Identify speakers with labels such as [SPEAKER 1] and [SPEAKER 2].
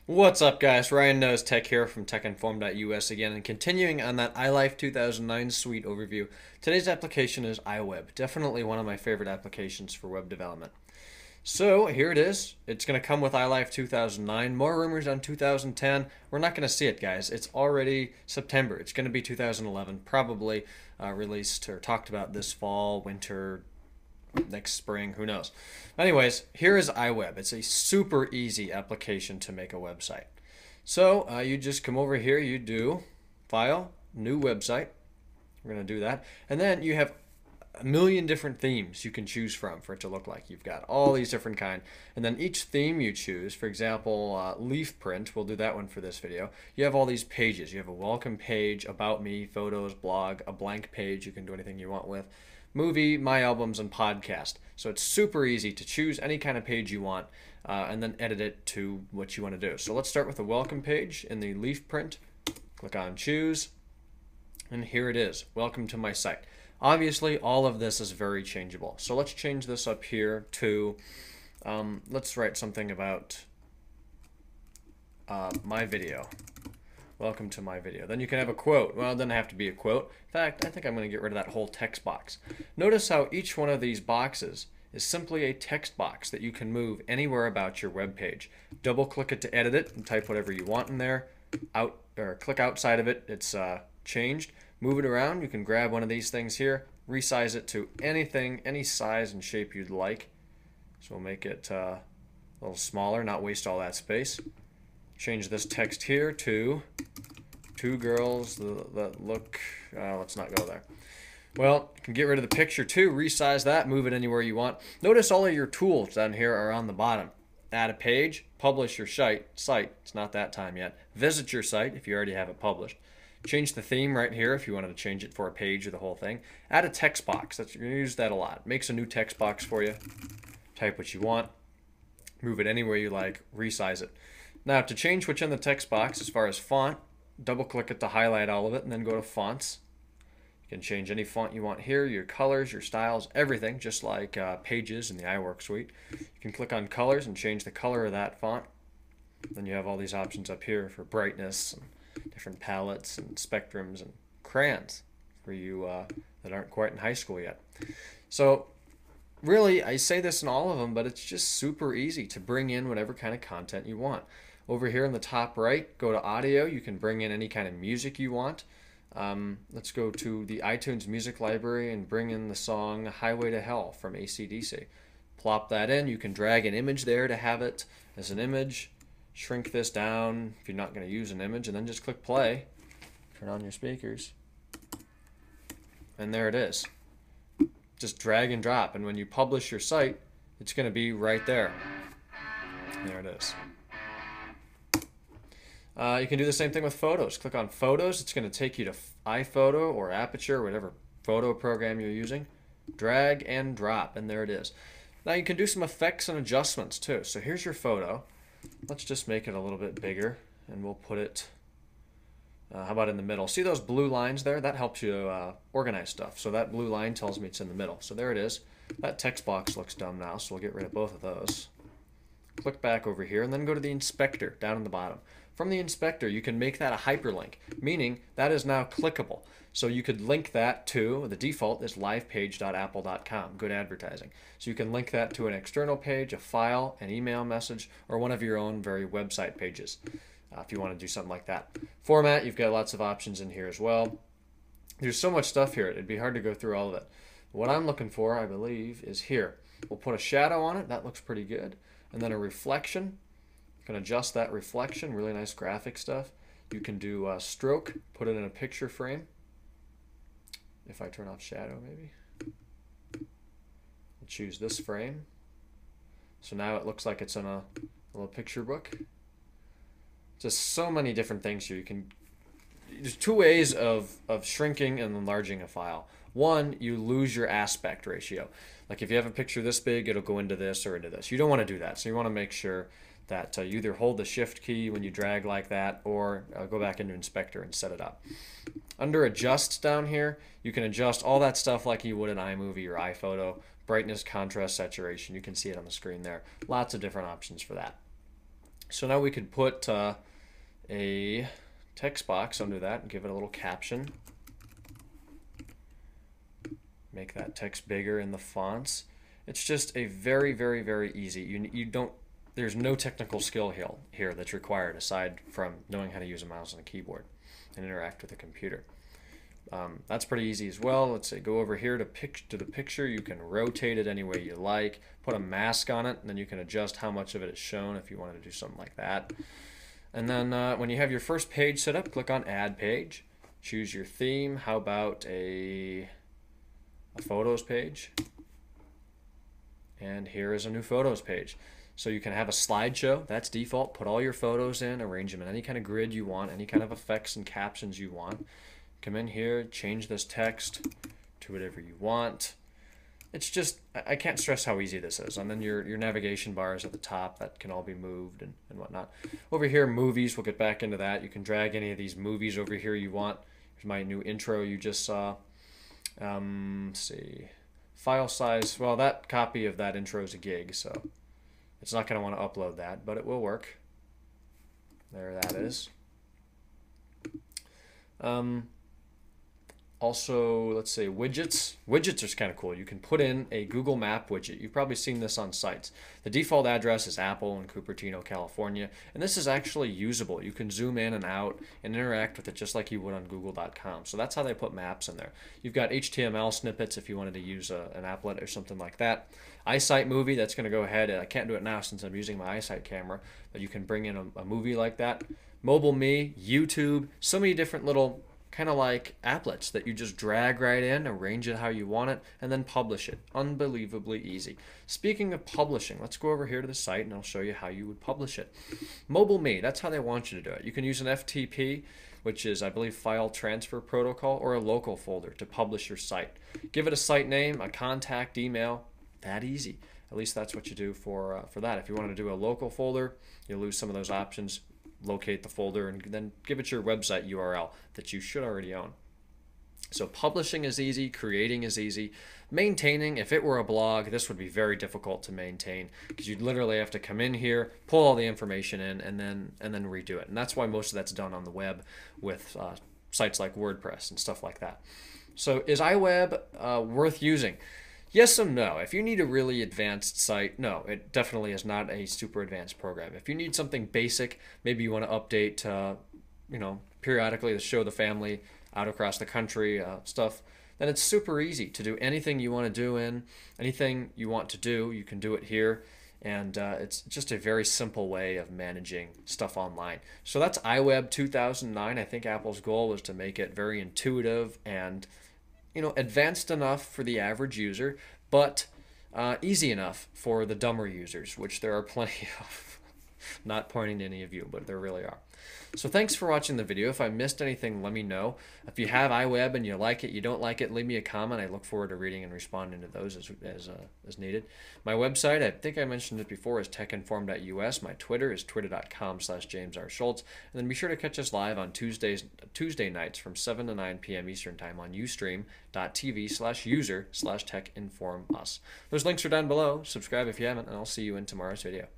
[SPEAKER 1] What's up, guys? Ryan Knows Tech here from techinform.us again, and continuing on that iLife 2009 suite overview. Today's application is iWeb, definitely one of my favorite applications for web development. So here it is. It's going to come with iLife 2009. More rumors on 2010. We're not going to see it, guys. It's already September. It's going to be 2011, probably released or talked about this fall, winter, next spring, who knows. Anyways, here is iWeb. It's a super easy application to make a website. So you just come over here, you do File, New Website. We're going to do that. And then you have a million different themes you can choose from for it to look like. You've got all these different kind. And then each theme you choose, for example, leaf print, we'll do that one for this video. You have all these pages. You have a welcome page, about me, photos, blog, a blank page you can do anything you want with, movie, my albums, and podcast. So it's super easy to choose any kind of page you want and then edit it to what you want to do. So let's start with the welcome page in the leaf print. Click on choose, and here it is. Welcome to my site. Obviously, all of this is very changeable. So let's change this up here to, let's write something about my video. Welcome to my video. Then you can have a quote. Well, it doesn't have to be a quote. In fact, I think I'm going to get rid of that whole text box. Notice how each one of these boxes is simply a text box that you can move anywhere about your web page. Double click it to edit it and type whatever you want in there. Click outside of it, it's changed. Move it around. You can grab one of these things here, resize it to anything, any size and shape you'd like. So we'll make it a little smaller, not waste all that space. Change this text here to two girls that look, let's not go there. Well, you can get rid of the picture too, resize that, move it anywhere you want. Notice all of your tools down here are on the bottom. Add a page, publish your site, it's not that time yet. Visit your site if you already have it published. Change the theme right here if you wanted to change it for a page or the whole thing. Add a text box, you're going to use that a lot. Makes a new text box for you. Type what you want, move it anywhere you like, resize it. Now to change what's in the text box as far as font, double click it to highlight all of it and then go to fonts. You can change any font you want here, your colors, your styles, everything, just like Pages in the iWork suite. You can click on colors and change the color of that font. Then you have all these options up here for brightness, and different palettes and spectrums and crayons for you that aren't quite in high school yet. So really, I say this in all of them, but it's just super easy to bring in whatever kind of content you want. Over here in the top right, go to audio. You can bring in any kind of music you want. Let's go to the iTunes music library and bring in the song Highway to Hell from AC/DC. Plop that in. You can drag an image there to have it as an image. Shrink this down if you're not going to use an image, and then just click play. Turn on your speakers. And there it is. Just drag and drop, and when you publish your site, it's going to be right there. There it is. You can do the same thing with photos. Click on photos. It's going to take you to iPhoto or Aperture, whatever photo program you're using. Drag and drop, and there it is. Now you can do some effects and adjustments too. So here's your photo. Let's just make it a little bit bigger, and we'll put it, how about in the middle? See those blue lines there? That helps you organize stuff. So that blue line tells me it's in the middle. So there it is. That text box looks dumb now, so we'll get rid of both of those. Click back over here, and then go to the inspector down in the bottom. From the inspector, you can make that a hyperlink, meaning that is now clickable. So you could link that to, the default is livepage.apple.com, good advertising. So you can link that to an external page, a file, an email message, or one of your own very website pages if you want to do something like that. Format, you've got lots of options in here as well. There's so much stuff here, it'd be hard to go through all of it. What I'm looking for, I believe, is here. We'll put a shadow on it, that looks pretty good. And then a reflection. You can adjust that reflection, really nice graphic stuff. You can do stroke, put it in a picture frame. If I turn off shadow, maybe. I'll choose this frame. So now it looks like it's in a little picture book. Just so many different things here. There's two ways of shrinking and enlarging a file. One, you lose your aspect ratio. Like if you have a picture this big, it'll go into this or into this. You don't want to do that. So you want to make sure that you either hold the shift key when you drag like that, or go back into inspector and set it up. Under adjust down here, you can adjust all that stuff like you would in iMovie or iPhoto. Brightness, contrast, saturation. You can see it on the screen there. Lots of different options for that. So now we could put a text box under that and give it a little caption. Make that text bigger in the fonts. It's just a very, very, very easy. You don't. There's no technical skill here that's required aside from knowing how to use a mouse and a keyboard and interact with a computer. That's pretty easy as well. Let's say go over here to the picture. You can rotate it any way you like. Put a mask on it, and then you can adjust how much of it is shown if you wanted to do something like that. And then when you have your first page set up, click on Add Page. Choose your theme. How about a Photos page? And here is a new Photos page. So you can have a slideshow. That's default. Put all your photos in, arrange them in any kind of grid you want, any kind of effects and captions you want. Come in here, change this text to whatever you want. It's just, I can't stress how easy this is. And then your navigation bars at the top, that can all be moved and whatnot. Over here, movies, we'll get back into that. You can drag any of these movies over here you want. Here's my new intro you just saw. Let's see. File size, well, that copy of that intro is a gig, so it's not going to want to upload that, but it will work. There that is. Also, let's say widgets. Widgets are kind of cool. You can put in a Google Map widget. You've probably seen this on sites. The default address is Apple in Cupertino, California, and this is actually usable. You can zoom in and out and interact with it just like you would on Google.com. So that's how they put maps in there. You've got HTML snippets if you wanted to use an applet or something like that. iSight movie, that's going to go ahead. I can't do it now since I'm using my iSight camera, but you can bring in a movie like that. Mobile Me, YouTube, so many different little kind of like applets that you just drag right in, arrange it how you want it, and then publish it. Unbelievably easy. Speaking of publishing, let's go over here to the site and I'll show you how you would publish it. Mobile Me, that's how they want you to do it. You can use an FTP, which is, I believe, File Transfer Protocol, or a local folder to publish your site. Give it a site name, a contact email, that easy. At least that's what you do for that. If you want to do a local folder, you'll lose some of those options. Locate the folder and then give it your website URL that you should already own. So publishing is easy, creating is easy. Maintaining, if it were a blog, this would be very difficult to maintain because you'd literally have to come in here, pull all the information in, and then redo it. And that's why most of that's done on the web with sites like WordPress and stuff like that. So is iWeb worth using? Yes and no. If you need a really advanced site, no, it definitely is not a super advanced program. If you need something basic, maybe you want to update, periodically to show the family out across the country stuff, then it's super easy to do anything you want to do in. Anything you want to do, you can do it here. And it's just a very simple way of managing stuff online. So that's iWeb 2009. I think Apple's goal was to make it very intuitive and advanced enough for the average user, but easy enough for the dumber users, which there are plenty of. Not pointing to any of you, but there really are. So thanks for watching the video. If I missed anything, let me know. If you have iWeb and you like it, you don't like it, leave me a comment. I look forward to reading and responding to those as needed. My website, I think I mentioned it before, is techinform.us. My Twitter is twitter.com/JamesRSchultz. And then be sure to catch us live on Tuesday nights from 7 to 9 p.m. Eastern Time on ustream.tv/user/techinformus. Those links are down below. Subscribe if you haven't, and I'll see you in tomorrow's video.